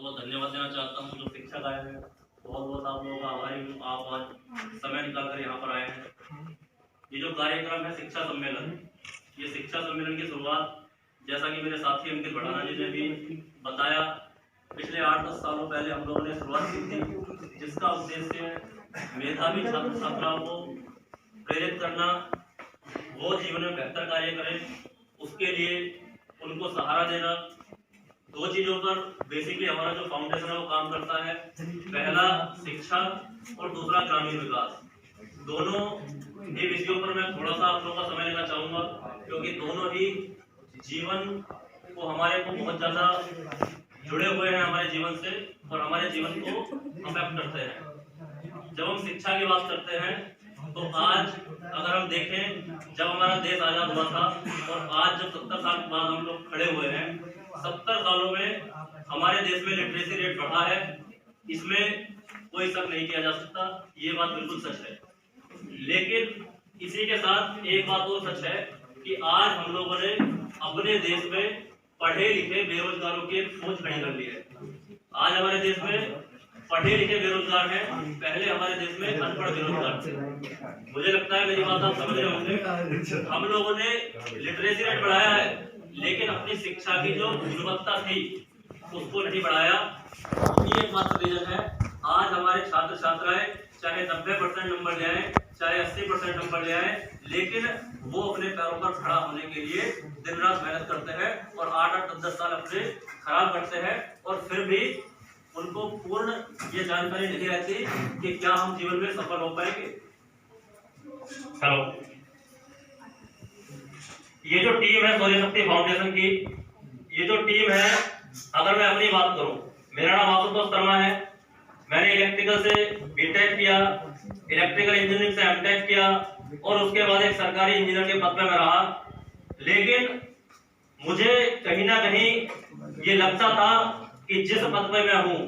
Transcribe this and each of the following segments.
बहुत धन्यवाद देना चाहता हूँ जो शिक्षक आए हैं। बहुत बहुत आप लोगों का आभारी हूँ, आप आज समय निकाल कर यहाँ पर आए हैं। ये जो कार्यक्रम है शिक्षा सम्मेलन, ये शिक्षा सम्मेलन की शुरुआत जैसा कि मेरे साथी अंकित भड़ाना जी ने भी बताया, पिछले 8-10 सालों पहले हम लोगों ने शुरुआत की थी, जिसका उद्देश्य मेधावी छात्र छात्राओं को प्रेरित करना, वो जीवन में बेहतर कार्य करें, उसके लिए उनको सहारा देना। दो चीजों पर बेसिकली हमारा जो फाउंडेशन है वो काम करता है। पहला शिक्षा और दूसरा ग्रामीण विकास। दोनों ही विषयों पर मैं थोड़ा सा आप लोगों का समय लेना चाहूंगा, क्योंकि दोनों ही जीवन को हमारे को बहुत ज्यादा जुड़े हुए हैं हमारे जीवन से और हमारे जीवन को अफेक्ट करते हैं। जब हम शिक्षा की बात करते हैं तो आज अगर हम देखें, जब हमारा देश आजाद हुआ था और आज जब 70 साल बाद हम लोग खड़े हुए हैं, 70 सालों में हमारे देश में लिटरेसी रेट बढ़ा है, इसमें कोई शक नहीं किया जा सकता, ये बात बिल्कुल सच है। लेकिन इसी के साथ एक बात और सच है कि आज हम लोगों ने अपने देश में पढ़े लिखे बेरोजगारों की फौज खड़ी कर ली है। आज हमारे देश में पढ़े लिखे बेरोजगार हैं, पहले हमारे देश में अनपढ़ बेरोजगार थे। मुझे लगता है मेरी बात आप समझ रहे होंगे। हम लोगों ने लिटरेसी रेट बढ़ाया है, लेकिन अपनी शिक्षा की जो गुणवत्ता थी उसको नहीं बढ़ाया। ये एकमात्र रीजन है। आज हमारे छात्र छात्राएं चाहे 90% नंबर ले आए, चाहे 80% नंबर ले आए, लेकिन वो अपने पैरों पर खड़ा होने के लिए दिन रात मेहनत करते हैं और 8-8, 10-10 साल अपने खराब करते हैं, और फिर भी उनको पूर्ण ये जानकारी नहीं रहती कि क्या हम जीवन में सफल हो पाएंगे। हेलो, ये जो टीम है सूर्य शक्ति फाउंडेशन की, ये जो टीम है, अगर मैं अपनी बात करूं, मेरा नाम आशुतोष शर्मा है। मैंने इलेक्ट्रिकल से बीटेक किया, इलेक्ट्रिकल इंजीनियरिंग से एमटेक किया और उसके बाद एक सरकारी इंजीनियर के पद पे मैं रहा। लेकिन मुझे कहीं ना कहीं ये लगता था कि जिस पद पे मैं हूं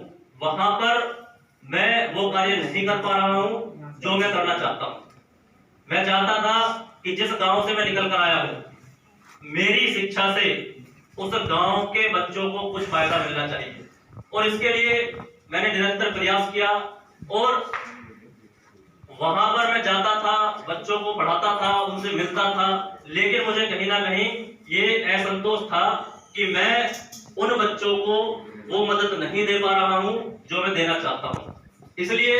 वहां पर मैं वो कार्य नहीं कर पा रहा हूं जो मैं करना चाहता हूं। मैं चाहता था कि जिस गांव से मैं निकल कर आया हूं, मेरी शिक्षा से उस गांव के बच्चों को कुछ फायदा मिलना चाहिए, और इसके लिए मैंने निरंतर प्रयास किया और वहां पर मैं जाता था, बच्चों को पढ़ाता था, उनसे मिलता था, लेकिन मुझे कहीं ना कहीं ये असंतोष था कि मैं उन बच्चों को वो मदद नहीं दे पा रहा हूं जो मैं देना चाहता हूं। इसलिए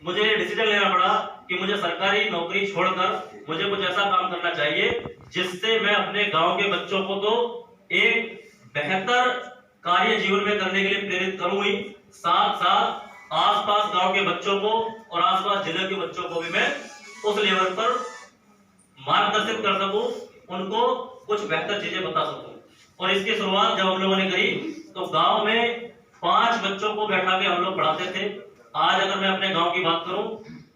मुझे डिसीजन लेना पड़ा कि मुझे सरकारी नौकरी छोड़कर मुझे कुछ ऐसा काम करना चाहिए जिससे मैं अपने गांव के बच्चों को तो एक बेहतर कार्य जीवन में करने के लिए प्रेरित करूं ही, साथ साथ आसपास गांव के बच्चों को और आसपास जिले के बच्चों को भी मैं उस लेवल पर मार्गदर्शित कर सकूं, उनको कुछ बेहतर चीजें बता सकूं। और इसकी शुरुआत जब हम लोगों ने करी तो गांव में 5 बच्चों को बैठा के हम लोग पढ़ाते थे। आज अगर मैं अपने गांव की बात करूं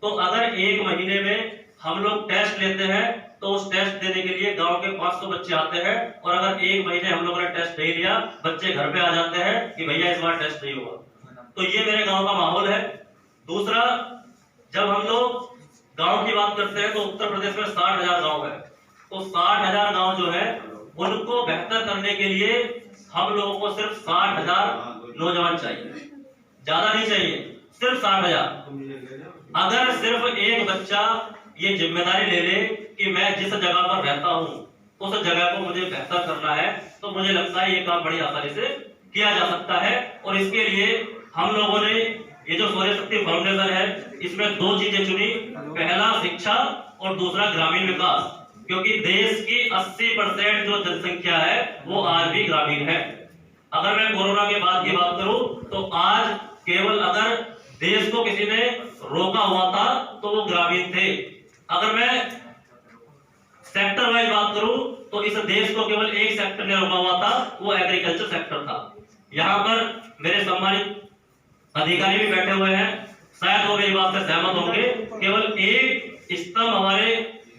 तो अगर 1 महीने में हम लोग टेस्ट लेते हैं तो उस टेस्ट देने के लिए गांव के 500 बच्चे आते हैं, और अगर 1 महीने हम लोगों ने टेस्ट नहीं लिया, बच्चे घर पे आ जाते हैं कि भैया इस बार टेस्ट नहीं हुआ। तो ये मेरे गांव का माहौल है। दूसरा, जब हम लोग गांव की बात करते हैं तो उत्तर प्रदेश में 60,000 गांव है, तो 60,000 गांव जो है उनको बेहतर करने के लिए हम लोगों को सिर्फ 60,000 नौजवान चाहिए, ज्यादा नहीं चाहिए, सिर्फ 60,000। अगर सिर्फ एक बच्चा ये जिम्मेदारी ले ले कि मैं जिस जगह पर रहता हूं उस जगह को मुझे बेहतर करना है, तो मुझे लगता है ये काम बड़ी आसानी से किया जा सकता है। और इसके लिए हम लोगों ने ये जो सूर्य शक्ति फाउंडेशन है, इसमें 2 चीजें चुनी, पहला शिक्षा और दूसरा ग्रामीण विकास, क्योंकि देश की 80% जो जनसंख्या है वो आज भी ग्रामीण है। अगर मैं कोरोना के बाद की बात करूं तो आज केवल अगर देश को किसी ने रोका हुआ था तो वो ग्रामीण थे। अगर मैं सेक्टर वाइज बात करूं तो इस देश को केवल एक सेक्टर ने रोका हुआ था, वो एग्रीकल्चर सेक्टर था। यहाँ पर मेरे सम्मानित अधिकारी भी बैठे हुए हैं, शायद वो मेरी बात से सहमत होंगे। केवल एक स्तंभ हमारे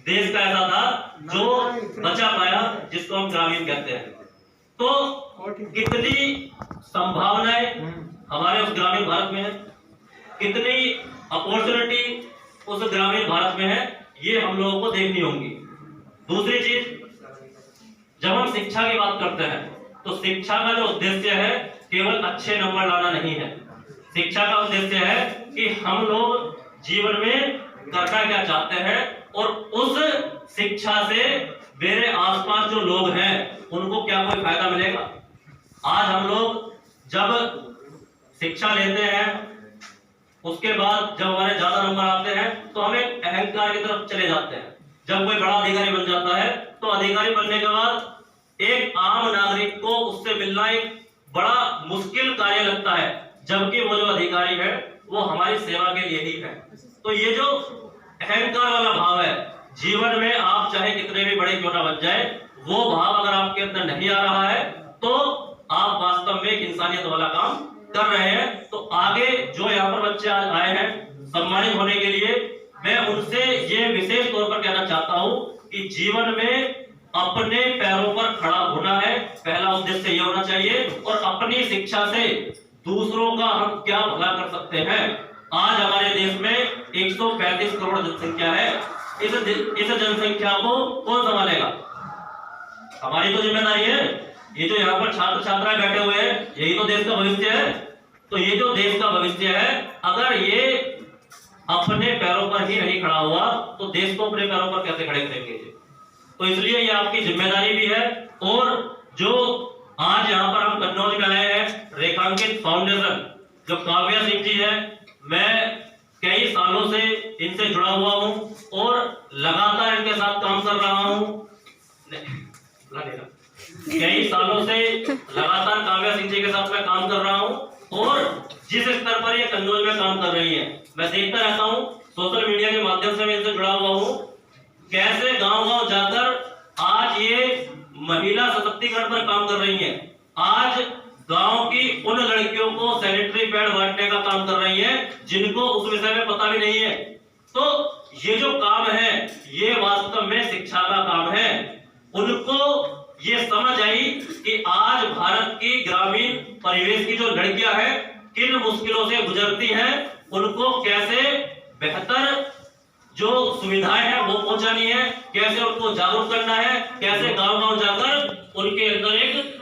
देश का ऐसा था जो बचा पाया, जिसको हम ग्रामीण कहते हैं। तो कितनी संभावनाएं हमारे उस ग्रामीण भारत में है, कितनी अपॉर्चुनिटी उस ग्रामीण भारत में है, ये हम लोगों को देखनी होगी। दूसरी चीज, जब हम शिक्षा की बात करते हैं तो शिक्षा का जो उद्देश्य है केवल अच्छे नंबर लाना नहीं है। शिक्षा का उद्देश्य है कि हम लोग जीवन में करना क्या चाहते हैं और उस शिक्षा से मेरे आसपास जो लोग हैं उनको क्या कोई फायदा मिलेगा। आज हम लोग जब शिक्षा लेते हैं उसके बाद जब हमारे ज्यादा नंबर आते हैं तो हम एक अहंकार की तरफ चले जाते हैं। जब कोई बड़ा अधिकारी बन जाता है तो अधिकारी बनने के बाद एक आम नागरिक को उससे मिलना एक बड़ा मुश्किल कार्य लगता है, जबकि वो जो अधिकारी है वो हमारी सेवा के लिए ही है। तो ये जो अहंकार वाला भाव है, जीवन में आप चाहे कितने भी बड़े क्यों ना बन जाए, वो भाव अगर आपके अंदर नहीं आ रहा है तो आप वास्तव में एक इंसानियत वाला काम कर रहे हैं। तो आगे जो यहाँ पर बच्चे आज आए हैं सम्मानित होने के लिए, मैं उनसे ये विशेष तौर पर कहना चाहता हूँ कि जीवन में अपने पैरों पर खड़ा होना है, पहला उद्देश्य ये होना चाहिए। और अपनी शिक्षा से दूसरों का हम क्या भला कर सकते हैं। आज हमारे देश में 135 करोड़ जनसंख्या है। इस जनसंख्या को कौन संभालेगा? हमारी तो जिम्मेदारी है। ये जो यहाँ पर छात्र छात्राएं बैठे हुए हैं, यही तो देश का भविष्य है। तो ये जो देश का भविष्य है, अगर ये अपने पैरों पर ही नहीं खड़ा हुआ तो देश को अपने पैरों पर कैसे खड़े करेंगे? तो इसलिए ये आपकी जिम्मेदारी भी है। और जो आज यहाँ पर हम कन्नौज में आए हैं, रेखांकित फाउंडेशन जो काव्या सिंह जी है, मैं कई सालों से इनसे जुड़ा हुआ हूं और लगातार इनके साथ काम कर रहा हूं। कई सालों से लगातार काव्या सिंह जी के साथ मैं काम कर रहा हूं और जिस स्तर पर ये कन्नौज में काम कर रही है, मैं देखता रहता हूं, सोशल मीडिया के माध्यम से मैं इनसे जुड़ा हुआ हूं, कैसे गांव-गांव जाकर आज ये महिला सशक्तिकरण पर काम कर रही है। आज गांव की उन लड़कियों को सैनिटरी पैड बांटने का काम कर रही है जिनको उस विषय में पता भी नहीं है। तो ये जो काम है ये वास्तव में शिक्षा का काम है। उनको ये समझ आई कि आज भारत की ग्रामीण परिवेश की जो लड़कियां हैं किन मुश्किलों से गुजरती हैं, उनको कैसे बेहतर जो सुविधाएं हैं वो पहुंचानी है, कैसे उनको जागरूक करना है, कैसे गांव-गांव जाकर उनके अंदर एक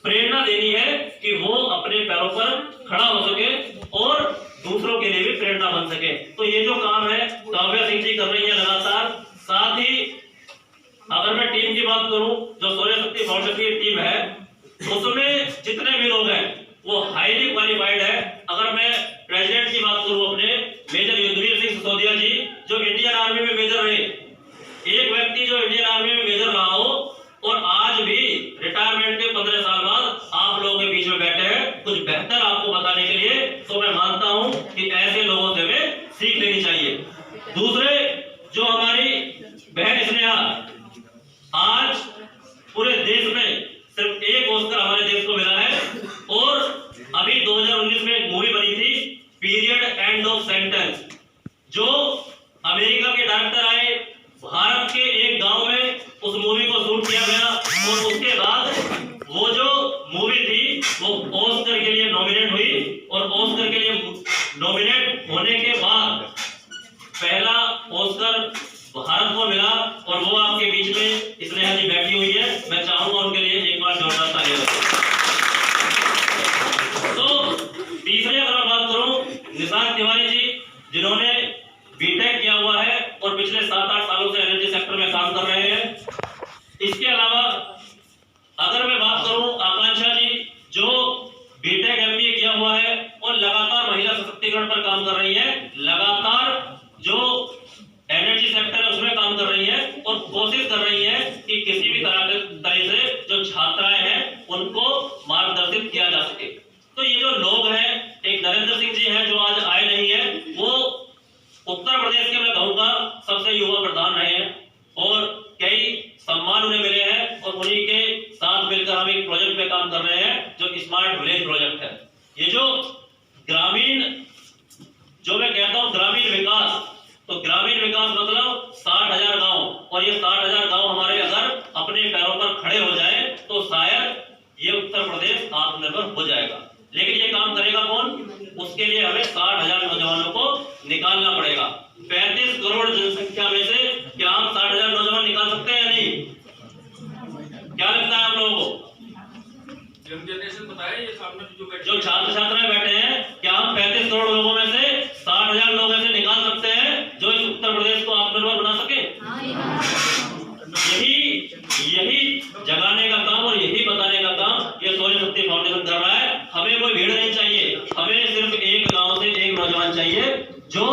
प्रेरणा देनी है कि वो अपने पैरों पर खड़ा हो सके और दूसरों के लिए भी प्रेरणा बन सके। तो ये जो काम है काव्या सिंह जी कर रही है लगातार। साथ ही अगर मैं टीम की बात करूं, जो सूर्य शक्ति फाउंडेशन की टीम है उसमें जितने भी लोग हैं वो हाईली क्वालिफाइड है। अगर मैं प्रेसिडेंट की बात करूं अपने, मेजर युद्धवीर सिंह सिसोदिया जी जो इंडियन आर्मी में मेजर रहे, एक व्यक्ति जो इंडियन आर्मी में मेजर रहा हो और आज भी रिटायरमेंट के 15 साल बाद आप लोगों के बीच में बैठे हैं कुछ बेहतर आपको बताने के लिए, तो मैं मानता हूं कि ऐसे लोगों से हमें सीख लेनी चाहिए। दूसरे जो हमारी बहन स्नेहा, आज पूरे देश में सिर्फ एक ऑस्कर हमारे देश को मिला है और अभी 2019 में एक मूवी बनी थी पीरियड एंड ऑफ सेंटेंस, जो अमेरिका के डायरेक्टर आए, भारत के एक गांव में उस मूवी को शूट किया गया और उसके बाद वो जो मूवी थी वो ऑस्कर के लिए नॉमिनेट हुई और ऑस्कर के लिए नॉमिनेट होने के बाद पहला ऑस्कर भारत को मिला और वो आपके बीच में स्नेहा जी बैठी हुई है। मैं चाहूंगा उनके लिए एक बार जोरदार तालियां बजाएं। तो तीसरे अगर मैं बात करूं, निशांत तिवारी जी जिन्होंने बीटेक किया हुआ है और पिछले 7-8 सालों से एनर्जी सेक्टर में काम कर रहे हैं। इसके अलावा अगर मैं बात करूं आकांक्षा जी जो बीटेक एमबीए किया हुआ है और लगातार महिला सशक्तिकरण पर काम कर रही है, लगातार जो एनर्जी सेक्टर है उसमें काम कर रही है और कोशिश कर रही है कि किसी भी तरह से जो छात्राएं हैं उनको मार्गदर्शित किया जा सके। तो ये जो लोग हैं, एक नरेंद्र सिंह जी हैं जो आज आए नहीं है, वो उत्तर प्रदेश के मैं कहूँगा सबसे युवा प्रधान रहे हैं और कई सम्मान उन्हें मिले हैं और उन्हीं के साथ मिलकर हम एक प्रोजेक्ट पे काम कर रहे हैं जो स्मार्ट विलेज प्रोजेक्ट है। ये जो ग्रामीण, जो मैं कहता हूँ ग्रामीण विकास, तो ग्रामीण विकास मतलब 60,000 गांव, और ये 60,000 गांव हमारे अगर अपने पैरों पर खड़े हो जाए तो शायद ये उत्तर प्रदेश आत्मनिर्भर हो जाएगा। लेकिन ये काम करेगा कौन? उसके लिए हमें 60,000 नौजवानों को निकालना पड़ेगा। 35 करोड़ जनसंख्या में से क्या हम 60,000 नौजवान निकाल सकते हैं या नहीं? क्या लगता है आप लोगों को? कोई भीड़ नहीं चाहिए, हमें सिर्फ एक गांव से एक नौजवान चाहिए जो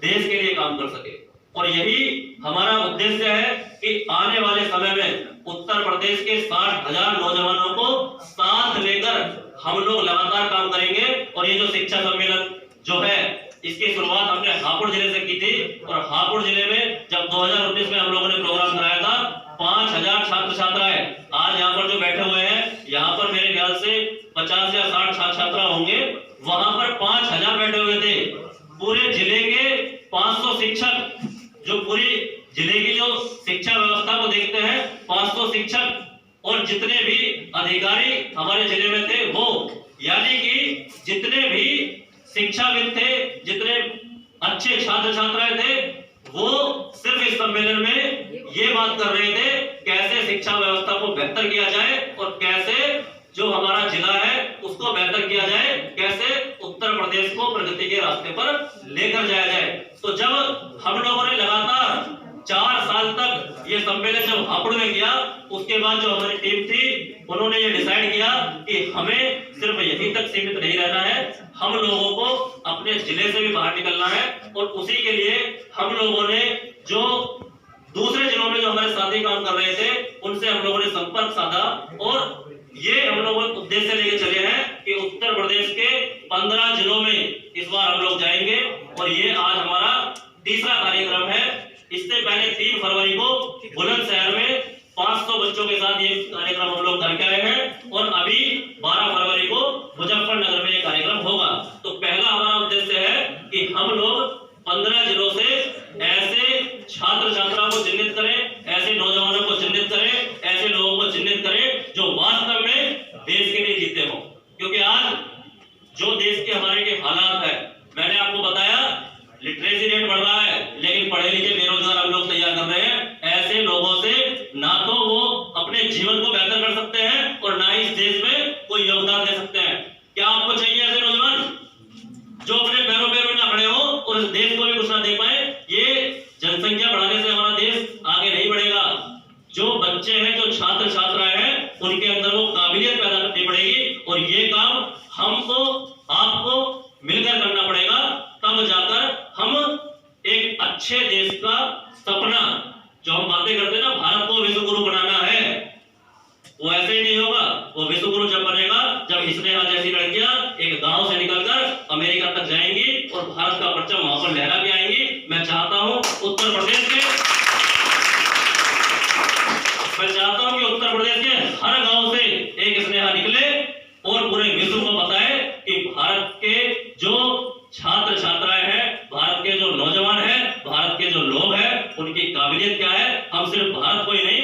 देश के लिए काम कर सके। और यही हमारा उद्देश्य है कि आने वाले समय में उत्तर प्रदेश के 60,000 नौजवानों को साथ लेकर हम लोग लगातार काम करेंगे। और ये जो शिक्षा सम्मेलन जो है इसकी शुरुआत हमने हापुड़ जिले से की थी, और हापुड़ जिले में जब 2019 में हम लोगों ने प्रोग्राम कराया था 5,000 छात्र छात्राएं आज यहाँ पर जो बैठे हुए हैं, यहाँ पर मेरे ख्याल से 50 या 60 छात्र छात्रा होंगे, वहां पर 5,000 बैठे हुए थे। पूरे जिले के 500 शिक्षक जो पूरी जिले की जो शिक्षा व्यवस्था को देखते हैं, 500 शिक्षक और जितने भी अधिकारी हमारे जिले में थे वो, यानी कि जितने भी शिक्षाविद थे, जितने अच्छे छात्र छात्राएं थे, वो सिर्फ इस सम्मेलन में ये बात कर रहे थे कैसे शिक्षा व्यवस्था को बेहतर किया जाए और कैसे जो हमारा जिला है उसको बेहतर किया जाए, कैसे उत्तर प्रदेश को प्रगति के रास्ते पर लेकर जाया जाए। तो जब हम लोगों ने लगातार 4 साल तक ये सम्मेलन जब हापुड़ में किया, उसके बाद जो हमारी टीम थी उन्होंने ये डिसाइड किया कि हमें सिर्फ यहीं तक सीमित नहीं रहना है, हम लोगों को अपने जिले से भी बाहर निकलना है। और उसी के लिए हम लोगों ने जो दूसरे जिलों में जो हमारे साथी काम कर रहे थे उनसे हम लोगों ने संपर्क साधा, और ये हम लोग उद्देश्य लेके चले हैं कि उत्तर प्रदेश के 15 जिलों में इस बार हम लोग जाएंगे। और ये आज हमारा तीसरा कार्यक्रम है। इससे पहले 3 फरवरी को बुलंदशहर में 500 बच्चों के साथ ये कार्यक्रम हम लोग करके आए हैं, और अभी 12 फरवरी को मुजफ्फरनगर में ये कार्यक्रम होगा। तो पहला हमारा उद्देश्य है कि हम लोग 15 जिलों से ऐसे छात्र छात्राओं को चिन्हित करें, ऐसे नौजवानों को चिन्हित करें, ऐसे लोगों को चिन्हित करें जो वास्तव में देश के लिए जीते हों। क्योंकि आज जो देश के हमारे के हालात है, मैंने आपको बताया लिटरेसी रेट बढ़ रहा है, लेकिन पढ़े लिखे बेरोजगार हम लोग तैयार कर रहे हैं। ऐसे लोगों से ना तो वो अपने जीवन को बेहतर कर सकते हैं और ना ही इस देश में कोई योगदान दे सकते हैं। क्या आपको चाहिए ऐसे नौजवान जो अपने पैरों पे ना खड़े हो और इस देश को भी कुछ ना दे पाए? ये जनसंख्या बढ़ाने से हमारा देश आगे नहीं बढ़ेगा। जो बच्चे हैं, जो छात्र छात्राएं हैं, उनके अंदर वो काबिलियत पैदा करनी पड़ेगी, और ये काम हमको आपको मिलकर करना पड़ेगा। तब जाकर हम एक अच्छे देश का सपना, जो हम बातें करते हैं ना भारत को विश्व गुरु बनाना है, वो ऐसे ही नहीं होगा। वो विश्व गुरु जब बनेगा जब स्नेहा जैसी लड़कियां एक गांव से निकलकर अमेरिका तक जाएंगी और भारत का परचम वहां पर लहरा के आएंगी। मैं चाहता हूं उत्तर प्रदेश के हर गांव से एक स्नेहा निकले और पूरे विश्व को बताए कि भारत के जो छात्र छात्राएं हैं, भारत के जो नौजवान हैं, भारत के जो लोग हैं, उनकी काबिलियत क्या है। हम सिर्फ भारत को ही नहीं